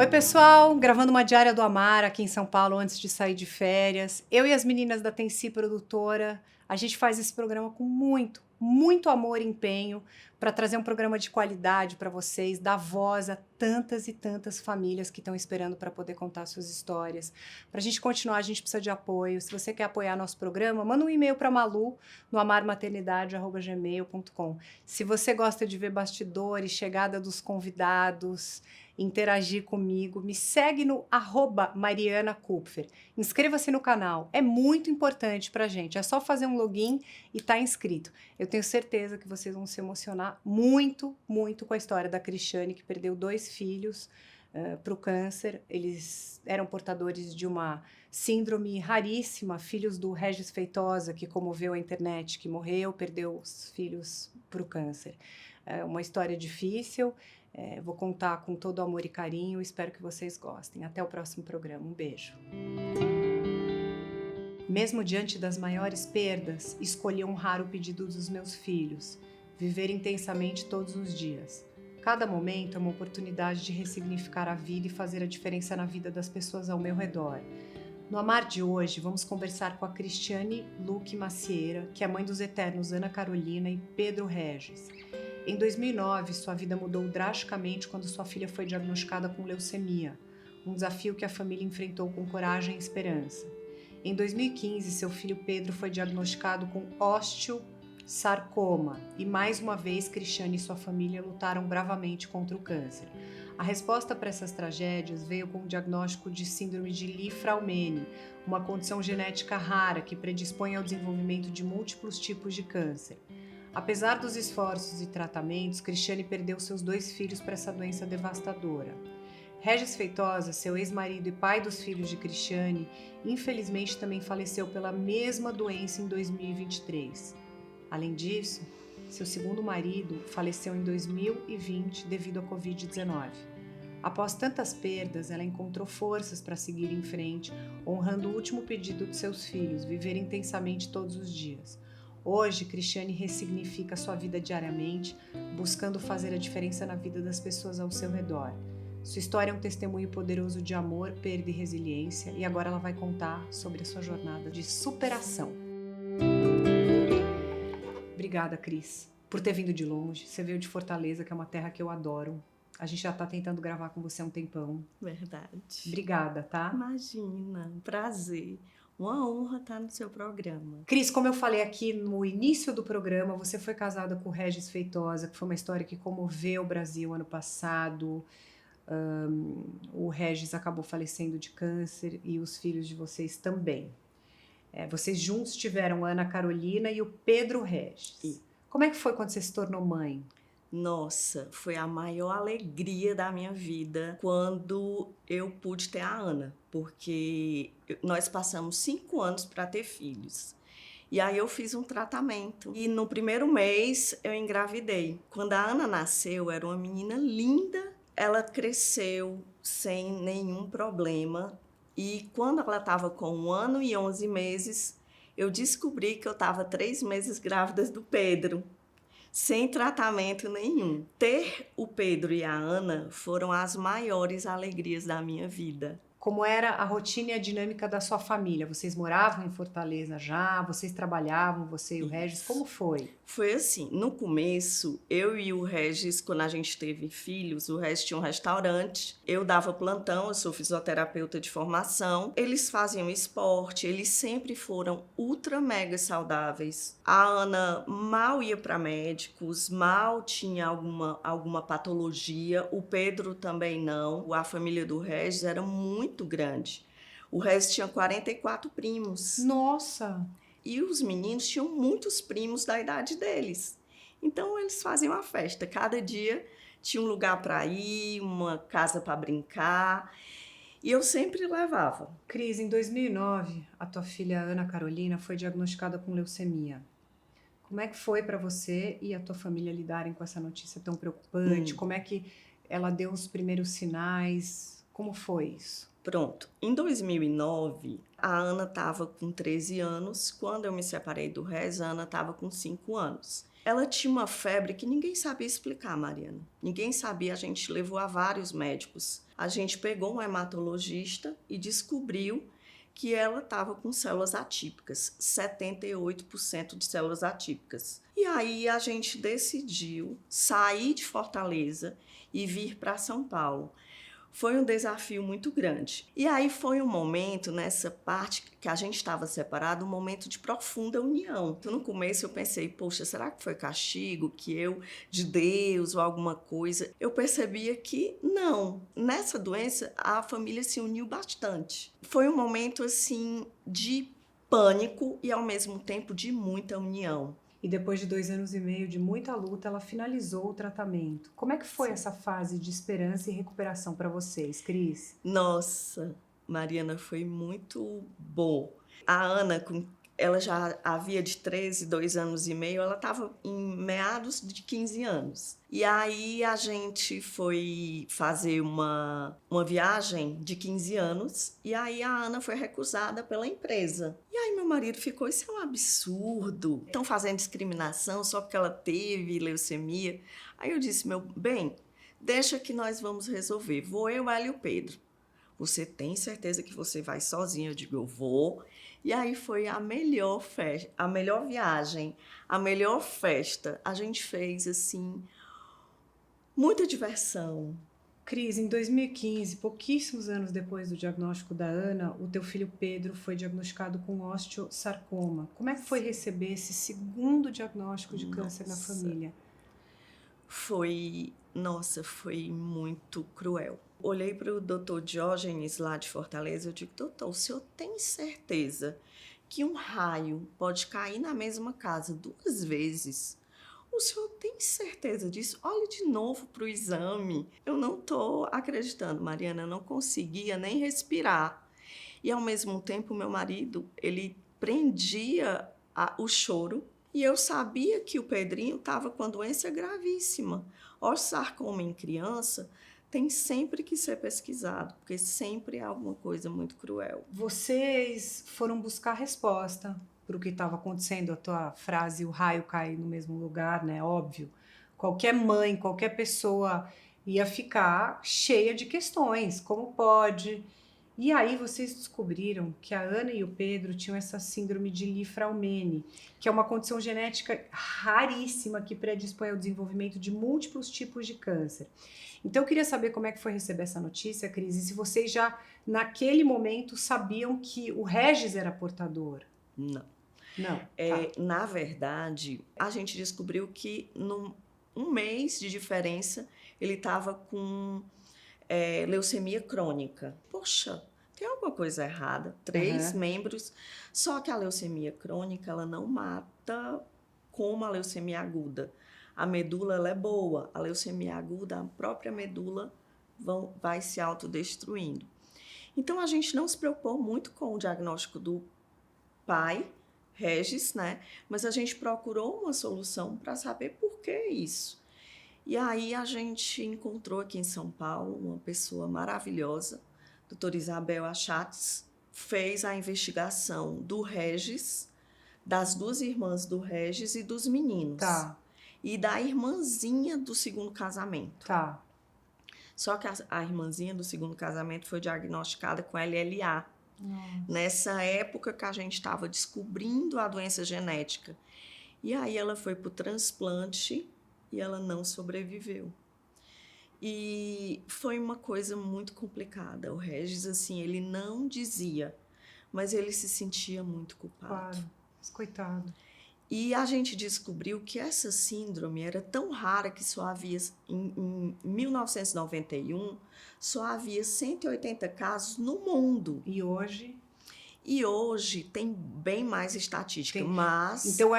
Oi, pessoal! Gravando uma diária do Amar aqui em São Paulo antes de sair de férias. Eu e as meninas da Tensi Produtora, a gente faz esse programa com muito amor e empenho para trazer um programa de qualidade para vocês, dar voz a tantas e tantas famílias que estão esperando para poder contar suas histórias. Para a gente continuar, a gente precisa de apoio. Se você quer apoiar nosso programa, manda um e-mail para Malu no amarmaternidade@gmail.com. Se você gosta de ver bastidores, chegada dos convidados, interagir comigo, me segue no @marianakupfer. Inscreva-se no canal, é muito importante pra gente, é só fazer um login e tá inscrito. Eu tenho certeza que vocês vão se emocionar muito com a história da Cristiane, que perdeu 2 filhos para o câncer. Eles eram portadores de uma síndrome raríssima, filhos do Regis Feitosa, que comoveu a internet, que morreu, perdeu os filhos para o câncer. É uma história difícil. Vou contar com todo amor e carinho, espero que vocês gostem. Até o próximo programa, um beijo. Mesmo diante das maiores perdas, escolhi honrar o pedido dos meus filhos, viver intensamente todos os dias. Cada momento é uma oportunidade de ressignificar a vida e fazer a diferença na vida das pessoas ao meu redor. No Amar de hoje, vamos conversar com a Cristiane Luque Macieira, que é mãe dos eternos Ana Carolina e Pedro Regis. Em 2009, sua vida mudou drasticamente quando sua filha foi diagnosticada com leucemia, um desafio que a família enfrentou com coragem e esperança. Em 2015, seu filho Pedro foi diagnosticado com osteosarcoma e mais uma vez Cristiane e sua família lutaram bravamente contra o câncer. A resposta para essas tragédias veio com o diagnóstico de síndrome de Li-Fraumeni, uma condição genética rara que predispõe ao desenvolvimento de múltiplos tipos de câncer. Apesar dos esforços e tratamentos, Cristiane perdeu seus 2 filhos para essa doença devastadora. Regis Feitosa, seu ex-marido e pai dos filhos de Cristiane, infelizmente também faleceu pela mesma doença em 2023. Além disso, seu segundo marido faleceu em 2020 devido à Covid-19. Após tantas perdas, ela encontrou forças para seguir em frente, honrando o último pedido de seus filhos, viver intensamente todos os dias. Hoje, Cristiane ressignifica sua vida diariamente, buscando fazer a diferença na vida das pessoas ao seu redor. Sua história é um testemunho poderoso de amor, perda e resiliência, e agora ela vai contar sobre a sua jornada de superação. Obrigada, Cris, por ter vindo de longe. Você veio de Fortaleza, que é uma terra que eu adoro. A gente já tá tentando gravar com você há um tempão. Verdade. Obrigada, tá? Imagina, um prazer. Uma honra estar no seu programa. Cris, como eu falei aqui no início do programa, você foi casada com o Regis Feitosa, que foi uma história que comoveu o Brasil ano passado. O Regis acabou falecendo de câncer e os filhos de vocês também. Vocês juntos tiveram a Ana Carolina e o Pedro Regis. Como é que foi quando você se tornou mãe? Nossa, foi a maior alegria da minha vida quando eu pude ter a Ana, porque nós passamos 5 anos para ter filhos. E aí eu fiz um tratamento e no primeiro mês eu engravidei. Quando a Ana nasceu, era uma menina linda, ela cresceu sem nenhum problema e quando ela estava com 1 ano e 11 meses, eu descobri que eu estava 3 meses grávida do Pedro. Sem tratamento nenhum. Ter o Pedro e a Ana foram as maiores alegrias da minha vida. Como era a rotina e a dinâmica da sua família? Vocês moravam em Fortaleza já? Vocês trabalhavam, você e o Regis? Como foi? Foi assim, no começo, eu e o Regis, quando a gente teve filhos, o Regis tinha um restaurante, eu dava plantão, eu sou fisioterapeuta de formação, eles faziam esporte, eles sempre foram ultra mega saudáveis. A Ana mal ia para médicos, mal tinha alguma patologia, o Pedro também não, a família do Regis era muito grande. O Regis tinha 44 primos. Nossa! E os meninos tinham muitos primos da idade deles. Então, eles faziam uma festa. Cada dia tinha um lugar para ir, uma casa para brincar. E eu sempre levava. Cris, em 2009, a tua filha Ana Carolina foi diagnosticada com leucemia. Como é que foi para você e a tua família lidarem com essa notícia tão preocupante? Como é que ela deu os primeiros sinais? Como foi isso? Pronto. Em 2009, a Ana estava com 13 anos. Quando eu me separei do Regis, a Ana estava com 5 anos. Ela tinha uma febre que ninguém sabia explicar, Mariana. Ninguém sabia, a gente levou a vários médicos. A gente pegou um hematologista e descobriu que ela estava com células atípicas, 78% de células atípicas. E aí a gente decidiu sair de Fortaleza e vir para São Paulo. Foi um desafio muito grande. E aí foi um momento, nessa parte que a gente estava separado, um momento de profunda união. Então, no começo eu pensei, poxa, será que foi castigo, que eu, de Deus ou alguma coisa? Eu percebia que não. Nessa doença, a família se uniu bastante. Foi um momento, assim, de pânico e, ao mesmo tempo, de muita união. E depois de 2 anos e meio de muita luta, ela finalizou o tratamento. Como é que foi essa fase de esperança e recuperação para vocês, Cris? Nossa, Mariana, foi muito bom. A Ana, ela já havia de 13, 2 anos e meio, ela estava em meados de 15 anos. E aí a gente foi fazer uma viagem de 15 anos, e aí a Ana foi recusada pela empresa. E aí meu marido ficou, isso é um absurdo, estão fazendo discriminação só porque ela teve leucemia. Aí eu disse, meu bem, deixa que nós vamos resolver, vou eu, ela e o Pedro. Você tem certeza que você vai sozinha? Eu digo, eu vou. E aí foi a melhor festa, a melhor viagem, a melhor festa. A gente fez, assim, muita diversão. Cris, em 2015, pouquíssimos anos depois do diagnóstico da Ana, o teu filho Pedro foi diagnosticado com osteosarcoma. Como é que foi receber esse segundo diagnóstico de câncer na família? Foi muito cruel. Olhei para o doutor Diógenes lá de Fortaleza, eu digo, doutor, o senhor tem certeza que um raio pode cair na mesma casa 2 vezes? O senhor tem certeza disso? Olhe de novo para o exame. Eu não estou acreditando, Mariana, eu não conseguia nem respirar. E ao mesmo tempo, meu marido, ele prendia o choro. E eu sabia que o Pedrinho estava com a doença gravíssima. Osteosarcoma em criança tem sempre que ser pesquisado, porque sempre é alguma coisa muito cruel. Vocês foram buscar resposta para o que estava acontecendo. A tua frase, o raio cai no mesmo lugar, né? Óbvio. Qualquer mãe, qualquer pessoa ia ficar cheia de questões. Como pode? E aí vocês descobriram que a Ana e o Pedro tinham essa síndrome de Li-Fraumeni, que é uma condição genética raríssima que predispõe ao desenvolvimento de múltiplos tipos de câncer. Então eu queria saber como é que foi receber essa notícia, Cris, e se vocês já, naquele momento, sabiam que o Regis era portador. Não. Não. Na verdade, a gente descobriu que num um mês de diferença ele estava com leucemia crônica. Poxa, tem alguma coisa errada. 3 membros. Só que a leucemia crônica, ela não mata como a leucemia aguda. A medula, ela é boa. A leucemia aguda, a própria medula vai se autodestruindo. Então, a gente não se preocupou muito com o diagnóstico do pai, Regis, né? Mas a gente procurou uma solução para saber por que isso. E aí a gente encontrou aqui em São Paulo uma pessoa maravilhosa, doutora Isabel Achates, fez a investigação do Regis, das 2 irmãs do Regis e dos meninos. Tá. E da irmãzinha do segundo casamento. Tá. Só que a irmãzinha do segundo casamento foi diagnosticada com LLA. Nossa. Nessa época que a gente estava descobrindo a doença genética. E aí ela foi para o transplante e ela não sobreviveu. E foi uma coisa muito complicada. O Regis, assim, ele não dizia, mas ele se sentia muito culpado. Claro, mas coitado. E a gente descobriu que essa síndrome era tão rara que só havia, em 1991, só havia 180 casos no mundo. E hoje? E hoje tem bem mais estatística, mas... Então,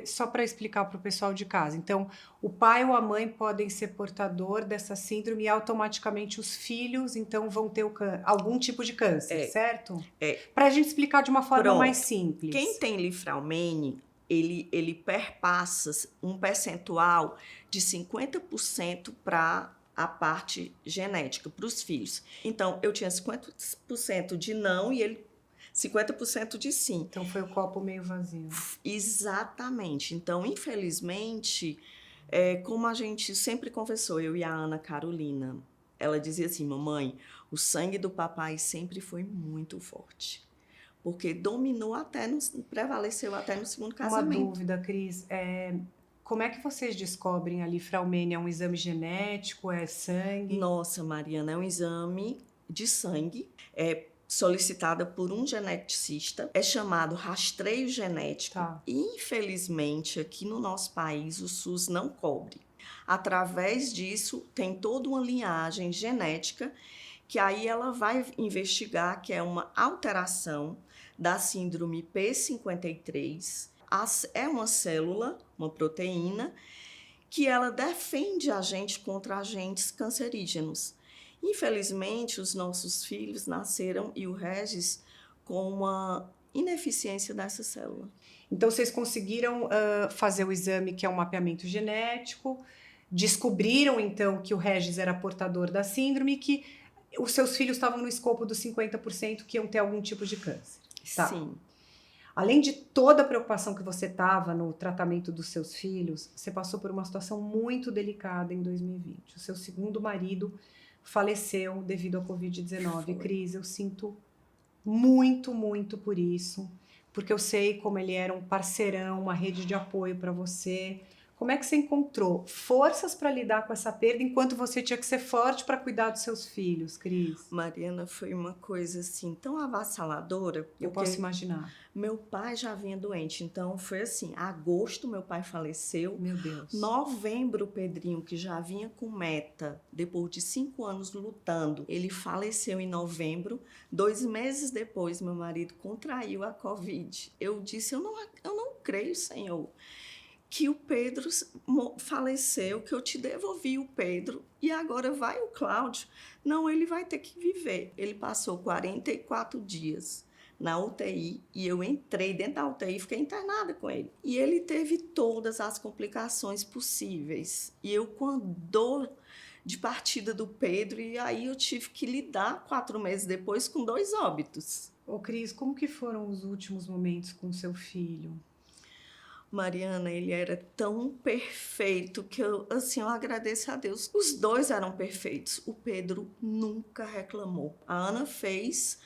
só para explicar para o pessoal de casa. Então, o pai ou a mãe podem ser portador dessa síndrome e automaticamente os filhos, então, vão ter algum tipo de câncer, certo? Para a gente explicar de uma forma mais simples. Quem tem Li-Fraumeni, ele perpassa um percentual de 50% para a parte genética para os filhos. Então, eu tinha 50% de não e ele 50% de sim. Então foi o copo meio vazio. Exatamente. Então, infelizmente, como a gente sempre conversou, eu e a Ana Carolina, ela dizia assim, mamãe, o sangue do papai sempre foi muito forte. Porque prevaleceu até no segundo casamento. Uma dúvida, Cris, como é que vocês descobrem a lifraumênia? É um exame genético, é sangue? Nossa, Mariana, é um exame de sangue, solicitada por um geneticista, é chamado rastreio genético. Tá. Infelizmente, aqui no nosso país, o SUS não cobre. Através disso, tem toda uma linhagem genética que aí ela vai investigar, que é uma alteração da síndrome P53. É uma célula, uma proteína, que ela defende a gente contra agentes cancerígenos. Infelizmente, os nossos filhos nasceram, e o Regis, com uma ineficiência dessa célula. Então, vocês conseguiram fazer o exame, que é um mapeamento genético, descobriram, então, que o Regis era portador da síndrome e que os seus filhos estavam no escopo dos 50% que iam ter algum tipo de câncer. Tá. Sim. Além de toda a preocupação que você estava no tratamento dos seus filhos, você passou por uma situação muito delicada em 2020. O seu segundo marido faleceu devido à Covid-19. Cris, eu sinto muito, muito por isso, porque eu sei como ele era um parceirão, uma rede de apoio para você. Como é que você encontrou forças para lidar com essa perda enquanto você tinha que ser forte para cuidar dos seus filhos, Cris? Mariana, foi uma coisa assim tão avassaladora. Eu posso imaginar. Meu pai já vinha doente, então foi assim, agosto meu pai faleceu. Meu Deus. Novembro, o Pedrinho, que já vinha com meta, depois de 5 anos lutando, ele faleceu em novembro. 2 meses depois, meu marido contraiu a Covid. Eu disse, eu não creio, Senhor, que o Pedro faleceu, que eu te devolvi o Pedro e agora vai o Cláudio. Não, ele vai ter que viver. Ele passou 44 dias na UTI e eu entrei dentro da UTI e fiquei internada com ele. E ele teve todas as complicações possíveis. E eu com a dor de partida do Pedro, e aí eu tive que lidar 4 meses depois com 2 óbitos. Ô Cris, como que foram os últimos momentos com seu filho? Mariana, ele era tão perfeito que eu agradeço a Deus. Os 2 eram perfeitos. O Pedro nunca reclamou. A Ana fez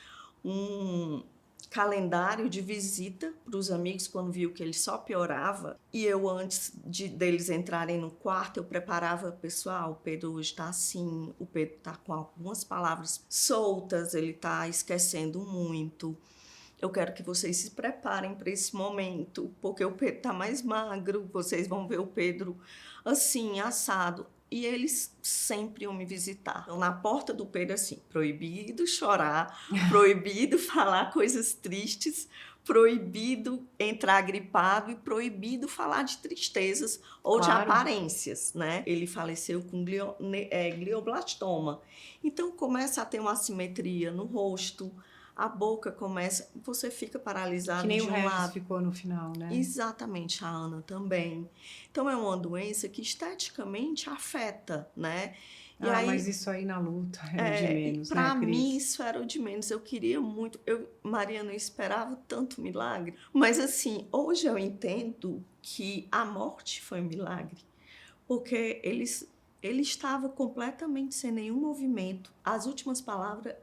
um calendário de visita para os amigos quando viu que ele só piorava. E eu, antes deles entrarem no quarto, eu preparava, pessoal, o Pedro hoje está assim, o Pedro está com algumas palavras soltas, ele está esquecendo muito. Eu quero que vocês se preparem para esse momento, porque o Pedro está mais magro, vocês vão ver o Pedro assim, assado. E eles sempre iam me visitar. Então, na porta do Pedro, assim, proibido chorar, proibido falar coisas tristes, proibido entrar gripado e proibido falar de tristezas ou de aparências, né? Ele faleceu com glioblastoma. Então, começa a ter uma assimetria no rosto, a boca começa, você fica paralisado de um lado. Que nem o Regis ficou no final, né? Exatamente, a Ana também. Então, é uma doença que esteticamente afeta, né? E aí, mas isso aí na luta era de menos, né, Para mim, isso era o de menos. Eu queria muito. Mariana, eu esperava tanto milagre. Mas, assim, hoje eu entendo que a morte foi um milagre. Porque ele estava completamente sem nenhum movimento. As últimas palavras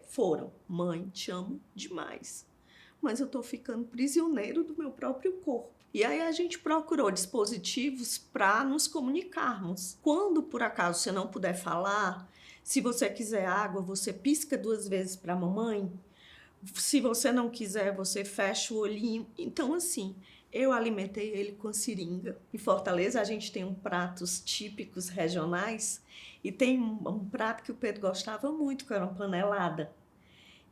foram: mãe, te amo demais, mas eu estou ficando prisioneiro do meu próprio corpo. E aí a gente procurou dispositivos para nos comunicarmos. Quando, por acaso, você não puder falar, se você quiser água, você pisca 2 vezes para a mamãe. Se você não quiser, você fecha o olhinho. Então, assim, eu alimentei ele com seringa. Em Fortaleza, a gente tem pratos típicos regionais e tem um prato que o Pedro gostava muito, que era uma panelada.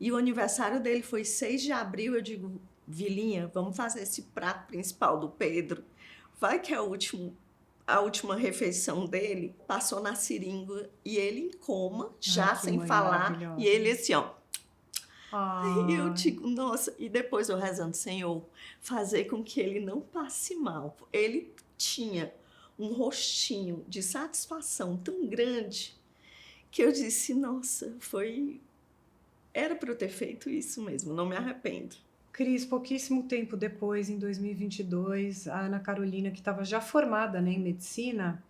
E o aniversário dele foi 6 de abril. Eu digo, Vilinha, vamos fazer esse prato principal do Pedro. Vai que é a última refeição dele. Passou na seringa e ele em coma, já sem falar. E ele assim, ó. E eu digo, nossa, e depois eu rezando, Senhor, fazer com que ele não passe mal. Ele tinha um rostinho de satisfação tão grande que eu disse, nossa, era para eu ter feito isso mesmo, não me arrependo. Cris, pouquíssimo tempo depois, em 2022, a Ana Carolina, que estava já formada, né, em medicina,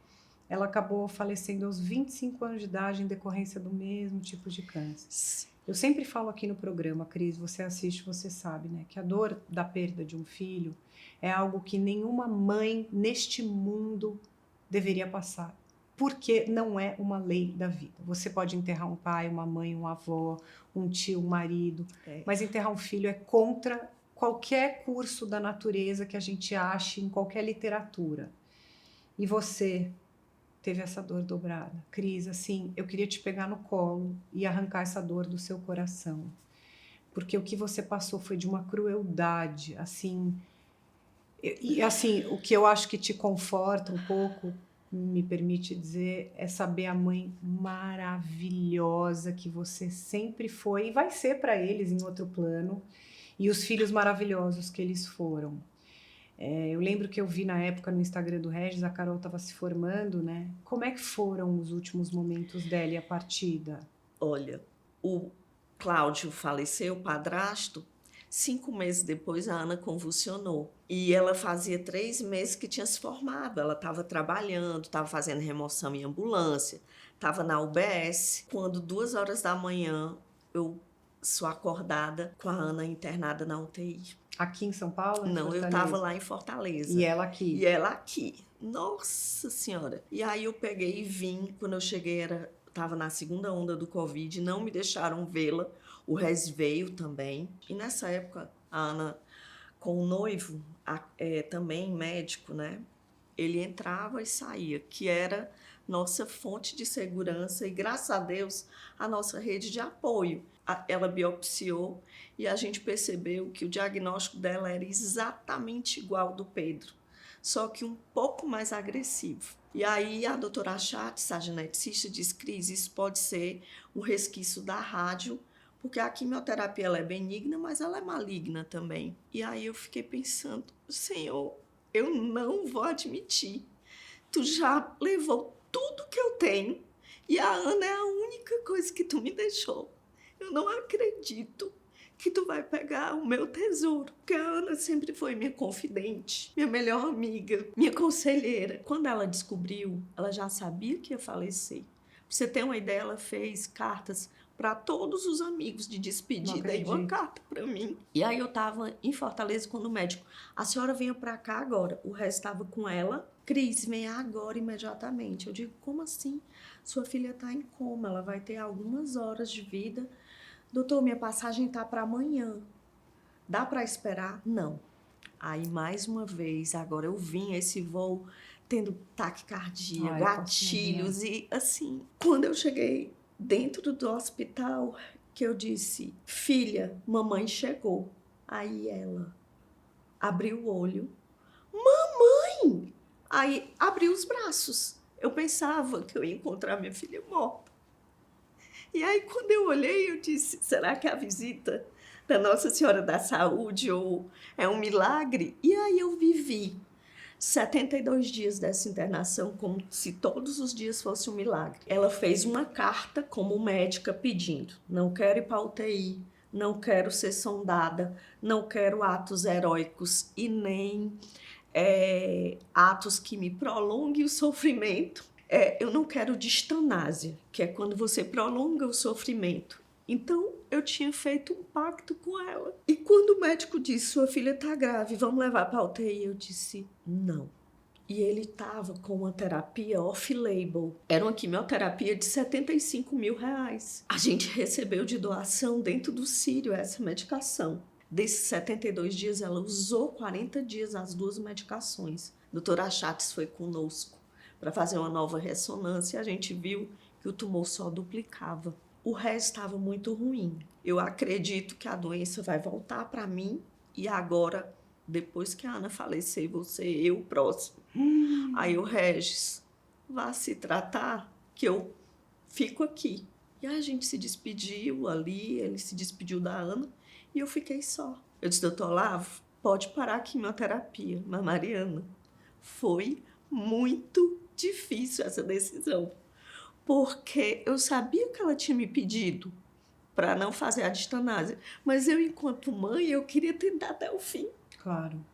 ela acabou falecendo aos 25 anos de idade em decorrência do mesmo tipo de câncer. Eu sempre falo aqui no programa, Cris, você assiste, você sabe, né, que a dor da perda de um filho é algo que nenhuma mãe neste mundo deveria passar, porque não é uma lei da vida. Você pode enterrar um pai, uma mãe, um avô, um tio, um marido, mas enterrar um filho é contra qualquer curso da natureza que a gente ache em qualquer literatura. E você teve essa dor dobrada. Cris, assim, eu queria te pegar no colo e arrancar essa dor do seu coração. Porque o que você passou foi de uma crueldade, assim. E assim, o que eu acho que te conforta um pouco, me permite dizer, é saber a mãe maravilhosa que você sempre foi e vai ser para eles em outro plano, e os filhos maravilhosos que eles foram. Eu lembro que eu vi na época no Instagram do Regis, a Carol estava se formando, né? Como é que foram os últimos momentos dela e a partida? Olha, o Cláudio faleceu, o padrasto, 5 meses depois a Ana convulsionou. E ela fazia 3 meses que tinha se formado. Ela estava trabalhando, estava fazendo remoção em ambulância, estava na UBS. Quando 2 horas da manhã eu sou acordada com a Ana internada na UTI. Aqui em São Paulo? Não, eu estava lá em Fortaleza. E ela aqui? E ela aqui. Nossa Senhora! E aí eu peguei e vim. Quando eu cheguei, estava na segunda onda do Covid, não me deixaram vê-la. O Rez veio também. E nessa época, a Ana, com o noivo, também médico, né? Ele entrava e saía, que era nossa fonte de segurança e, graças a Deus, a nossa rede de apoio. Ela biopsiou e a gente percebeu que o diagnóstico dela era exatamente igual ao do Pedro, só que um pouco mais agressivo. E aí a doutora Chatz, a geneticista, disse, Cris, isso pode ser um resquício da rádio, porque a quimioterapia ela é benigna, mas ela é maligna também. E aí eu fiquei pensando, Senhor, eu não vou admitir. Tu já levou tudo que eu tenho e a Ana é a única coisa que tu me deixou. Eu não acredito que tu vai pegar o meu tesouro. Porque a Ana sempre foi minha confidente, minha melhor amiga, minha conselheira. Quando ela descobriu, ela já sabia que ia falecer. Pra você ter uma ideia, ela fez cartas para todos os amigos de despedida e uma carta para mim. E aí eu estava em Fortaleza quando o médico, a senhora venha para cá agora. O resto estava com ela. Cris, venha agora imediatamente. Eu digo, como assim? Sua filha está em coma, ela vai ter algumas horas de vida. Doutor, minha passagem está para amanhã. Dá para esperar? Não. Aí, mais uma vez, agora eu vim esse voo tendo taquicardia, gatilhos e assim. Quando eu cheguei dentro do hospital, que eu disse, filha, mamãe chegou. Aí ela abriu o olho. Mamãe! Aí abriu os braços. Eu pensava que eu ia encontrar minha filha morta. E aí, quando eu olhei, eu disse, será que é a visita da Nossa Senhora da Saúde ou é um milagre? E aí eu vivi 72 dias dessa internação como se todos os dias fosse um milagre. Ela fez uma carta como médica pedindo, não quero ir para a UTI, não quero ser sondada, não quero atos heróicos e nem atos que me prolonguem o sofrimento. Eu não quero distanásia, que é quando você prolonga o sofrimento. Então, eu tinha feito um pacto com ela. E quando o médico disse, sua filha está grave, vamos levar para a UTI, eu disse, não. E ele estava com uma terapia off-label. Era uma quimioterapia de R$75 mil. A gente recebeu de doação dentro do Sírio essa medicação. Desses 72 dias, ela usou 40 dias as 2 medicações. A doutora Chatz foi conosco para fazer uma nova ressonância, a gente viu que o tumor só duplicava. O resto estava muito ruim. Eu acredito que a doença vai voltar para mim e agora, depois que a Ana falecer, vou ser eu próximo. Aí o Regis, vá se tratar que eu fico aqui. E a gente se despediu ali, ele se despediu da Ana e eu fiquei só. Eu disse, doutor Olavo, pode parar a quimioterapia. Mas Mariana, foi muito difícil essa decisão, porque eu sabia que ela tinha me pedido para não fazer a distanásia, mas eu, enquanto mãe, eu queria tentar até o fim. Claro.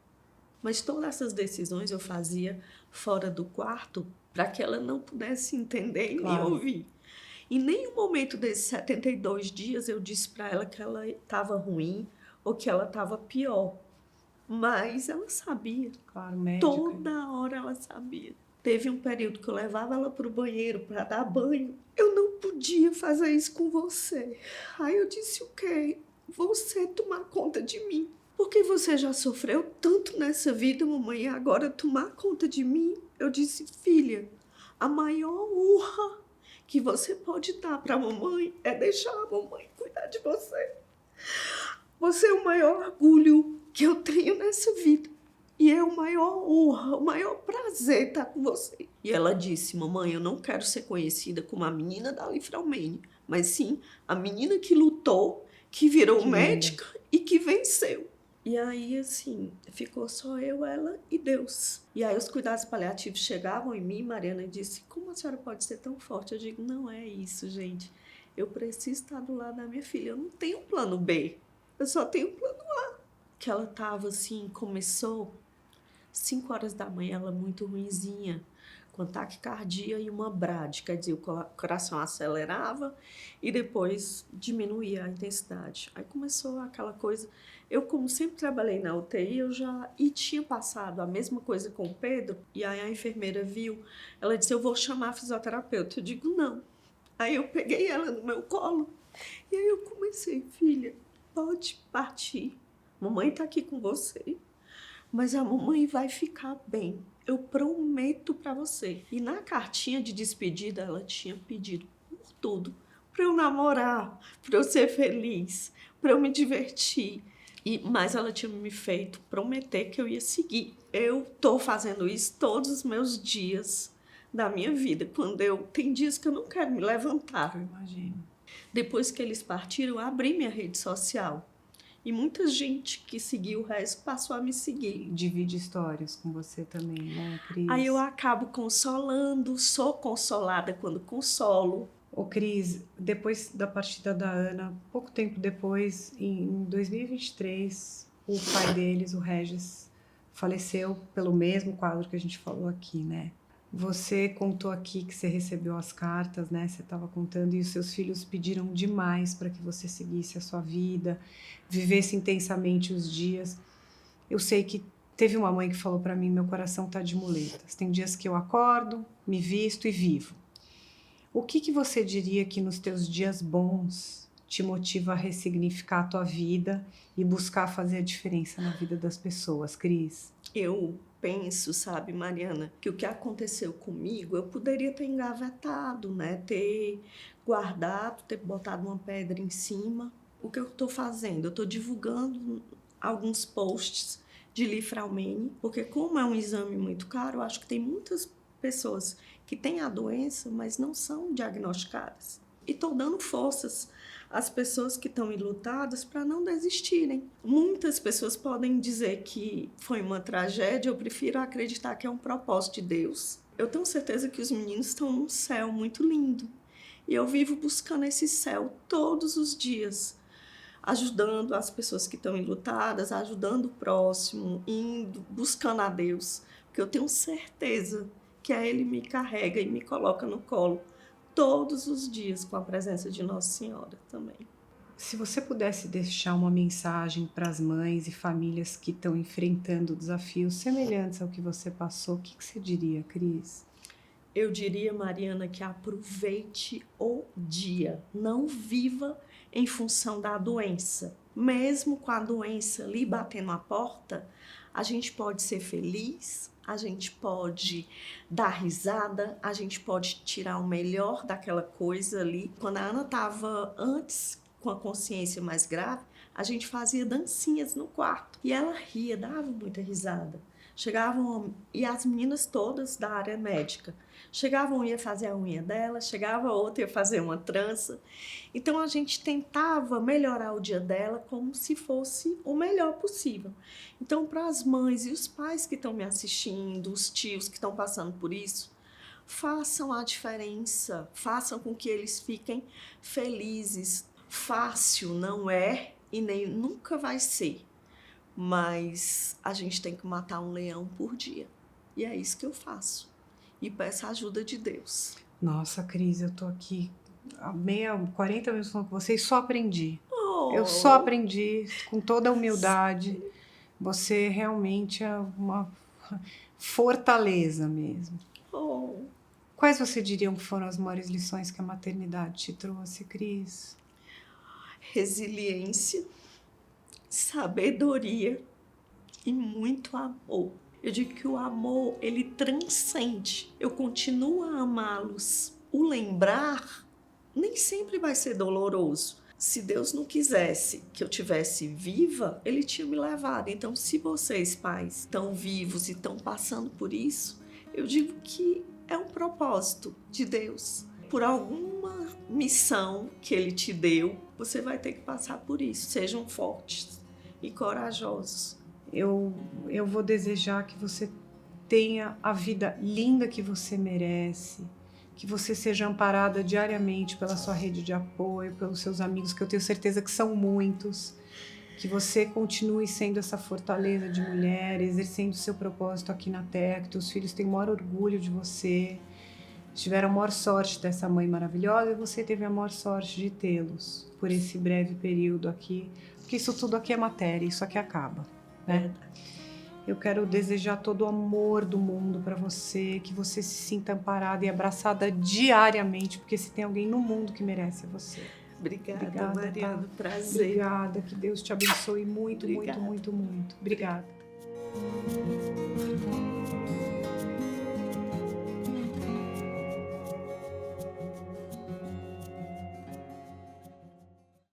Mas todas essas decisões eu fazia fora do quarto para que ela não pudesse entender e nem ouvir. Em nenhum momento desses 72 dias eu disse para ela que ela estava ruim ou que ela estava pior. Mas ela sabia. Claro, médica. Toda hora ela sabia. Teve um período que eu levava ela para o banheiro para dar banho. Eu não podia fazer isso com você. Aí eu disse o quê? Você tomar conta de mim. Porque você já sofreu tanto nessa vida, mamãe, e agora tomar conta de mim? Eu disse, filha, a maior honra que você pode dar para a mamãe é deixar a mamãe cuidar de você. Você é o maior orgulho que eu tenho nessa vida. E é o maior honra, o maior prazer estar com você. E ela disse, mamãe, eu não quero ser conhecida como a menina da Livramento, mas sim a menina que lutou, que virou médica e que venceu. E aí, assim, ficou só eu, ela e Deus. E aí os cuidados paliativos chegavam em mim, Mariana disse, como a senhora pode ser tão forte? Eu digo, não é isso, gente. Eu preciso estar do lado da minha filha. Eu não tenho plano B, eu só tenho plano A. Que ela tava assim, começou 5 horas da manhã, ela muito ruinzinha, com taquicardia e uma brade, quer dizer, o coração acelerava e depois diminuía a intensidade. Aí começou aquela coisa, eu como sempre trabalhei na UTI, e tinha passado a mesma coisa com o Pedro, e aí a enfermeira viu, ela disse, eu vou chamar a fisioterapeuta. Eu digo, não. Aí eu peguei ela no meu colo, e aí eu comecei, filha, pode partir, mamãe tá aqui com você, mas a mamãe vai ficar bem. Eu prometo para você. E na cartinha de despedida, ela tinha pedido por tudo. Para eu namorar, para eu ser feliz, para eu me divertir. Mas ela tinha me feito prometer que eu ia seguir. Eu tô fazendo isso todos os meus dias da minha vida. Tem dias que eu não quero me levantar. Eu imagino. Depois que eles partiram, eu abri minha rede social. E muita gente que seguiu o resto passou a me seguir. Divide histórias com você também, né, Cris? Aí eu acabo consolando, sou consolada quando consolo. Ô, Cris, depois da partida da Ana, pouco tempo depois, em 2023, o pai deles, o Regis, faleceu pelo mesmo quadro que a gente falou aqui, né? Você contou aqui que você recebeu as cartas, né? Você estava contando, e os seus filhos pediram demais para que você seguisse a sua vida, vivesse intensamente os dias. Eu sei que teve uma mãe que falou para mim, meu coração tá de muletas. Tem dias que eu acordo, me visto e vivo. O que você diria que nos teus dias bons te motiva a ressignificar a tua vida e buscar fazer a diferença na vida das pessoas, Cris? Eu penso, sabe, Mariana, que o que aconteceu comigo, eu poderia ter engavetado, né? Ter guardado, ter botado uma pedra em cima. O que eu estou fazendo? Eu estou divulgando alguns posts de Livramento, porque como é um exame muito caro, eu acho que tem muitas pessoas que têm a doença, mas não são diagnosticadas. E estou dando forças às pessoas que estão enlutadas para não desistirem. Muitas pessoas podem dizer que foi uma tragédia, eu prefiro acreditar que é um propósito de Deus. Eu tenho certeza que os meninos estão num céu muito lindo. E eu vivo buscando esse céu todos os dias, ajudando as pessoas que estão enlutadas, ajudando o próximo, indo, buscando a Deus. Porque eu tenho certeza que Ele me carrega e me coloca no colo todos os dias com a presença de Nossa Senhora também. Se você pudesse deixar uma mensagem para as mães e famílias que estão enfrentando desafios semelhantes ao que você passou, o que você diria, Cris? Eu diria, Mariana, que aproveite o dia, não viva em função da doença. Mesmo com a doença lhe batendo a porta, a gente pode ser feliz, a gente pode dar risada, a gente pode tirar o melhor daquela coisa ali. Quando a Ana estava antes com a consciência mais grave, a gente fazia dancinhas no quarto. E ela ria, dava muita risada. Chegavam, e as meninas todas da área médica, chegavam, ia fazer a unha dela, chegava outra, ia fazer uma trança. Então a gente tentava melhorar o dia dela como se fosse o melhor possível. Então, para as mães e os pais que estão me assistindo, os tios que estão passando por isso, façam a diferença, façam com que eles fiquem felizes. Fácil não é e nem nunca vai ser, mas a gente tem que matar um leão por dia. E é isso que eu faço. E peço a ajuda de Deus. Nossa, Cris, eu tô aqui há 40 minutos falando com você e só aprendi. Eu só aprendi com toda a humildade. Você realmente é uma fortaleza mesmo. Quais você diriam que foram as maiores lições que a maternidade te trouxe, Cris? Resiliência, sabedoria e muito amor. Eu digo que o amor, ele transcende. Eu continuo a amá-los. O lembrar nem sempre vai ser doloroso. Se Deus não quisesse que eu tivesse viva, Ele tinha me levado. Então, se vocês, pais, estão vivos e estão passando por isso, eu digo que é um propósito de Deus. Por alguma missão que Ele te deu, você vai ter que passar por isso. Sejam fortes e corajosos. Eu vou desejar que você tenha a vida linda que você merece, que você seja amparada diariamente pela sua rede de apoio, pelos seus amigos, que eu tenho certeza que são muitos, que você continue sendo essa fortaleza de mulher, exercendo o seu propósito aqui na Terra, que teus filhos têm o maior orgulho de você, tiveram a maior sorte dessa mãe maravilhosa e você teve a maior sorte de tê-los por esse breve período aqui, porque isso tudo aqui é matéria, isso aqui acaba, né? Eu quero desejar todo o amor do mundo para você, que você se sinta amparada e abraçada diariamente, porque se tem alguém no mundo que merece é você. Obrigada, Mariana. Tá? Prazer. Obrigada, que Deus te abençoe muito, muito, muito, muito. Obrigada.